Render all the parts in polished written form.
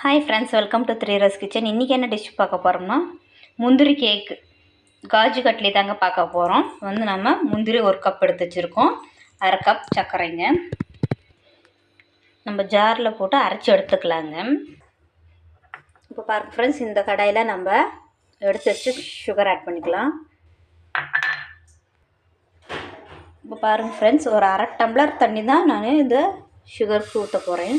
Hi friends, welcome to three rose kitchen. இன்றைக்கி என்ன dish பார்க்க போகிறோம்னா முந்திரி கேக்கு, காஜு கட்லி தாங்க பார்க்க போகிறோம். நம்ம முந்திரி 1 கப் எடுத்து வச்சுருக்கோம். 1/2 கப் சர்க்கரைங்க. நம்ம ஜாரில் போட்டு அரைச்சி எடுத்துக்கலாங்க. இப்போ பாருங்கள் ஃப்ரெண்ட்ஸ், இந்த கடாயில் நம்ம எடுத்து வச்சு சுகர் ஆட் பண்ணிக்கலாம். இப்போ பாருங்கள் ஃப்ரெண்ட்ஸ், ஒரு 1/2 டம்ளர் தண்ணி தான் நான் இந்த சுகருக்கு ஊற்ற போகிறேன்.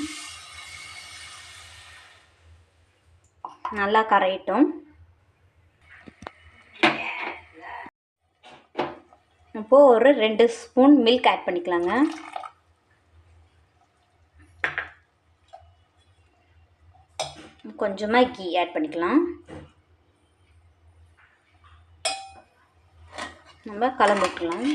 நல்லா கரையட்டும். இப்போது ஒரு 2 ஸ்பூன் மில்க் ஆட் பண்ணிக்கலாங்க. கொஞ்சமாக கீ ஆட் பண்ணிக்கலாம். நம்ம கலந்துக்கலாம்.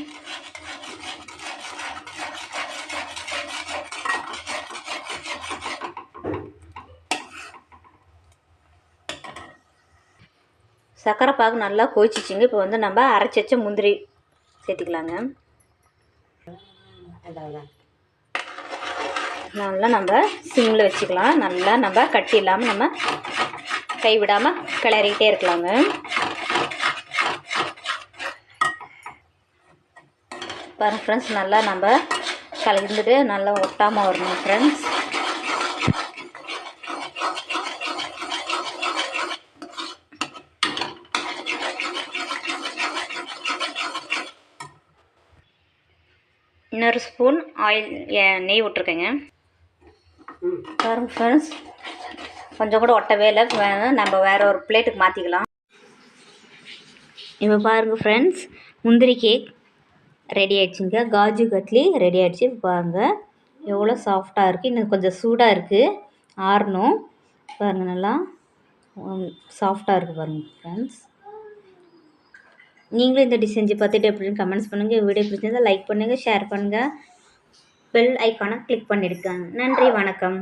சர்க்கரை பாகு நல்லா கொதிச்சிச்சிங்க. இப்போ நம்ம அரைச்சி வச்ச முந்திரி சேர்த்துக்கலாங்க. நல்லா நம்ம சிம்மில் வச்சுக்கலாம். நல்லா நம்ம கட்டி இல்லாமல் நம்ம கைவிடாமல் கிளறிக்கிட்டே இருக்கலாங்க. பாருங்கள் ஃப்ரெண்ட்ஸ், நல்லா நம்ம கலந்துட்டு நல்லா ஒட்டாமல் வரணும் ஃப்ரெண்ட்ஸ். இன்னொரு ஸ்பூன் நெய் விட்ருக்கேங்க. பாருங்க ஃப்ரெண்ட்ஸ், கொஞ்சம் கூட ஒட்டவே இல்லை. நம்ம வேறு ஒரு பிளேட்டுக்கு மாற்றிக்கலாம். இப்போ பாருங்கள் ஃப்ரெண்ட்ஸ், முந்திரி கேக் ரெடி ஆகிடுச்சிங்க. காஜு கட்லி ரெடி ஆகிடுச்சி. பாருங்கள் எவ்வளோ சாஃப்டாக இருக்குது. இன்னும் கொஞ்சம் சூடாக இருக்குது, ஆறணும். பாருங்கள் நல்லா சாஃப்டாக இருக்குது பாருங்கள் ஃப்ரெண்ட்ஸ். நீங்களும் இந்த டிஷ் செஞ்சு பார்த்துட்டு எப்படின்னு கமெண்ட்ஸ் பண்ணுங்கள். வீடியோ பிடிச்சிருந்தால் லைக் பண்ணுங்கள், ஷேர் பண்ணுங்கள், பெல் ஐக்கானை கிளிக் பண்ணிடுங்க. நன்றி, வணக்கம்.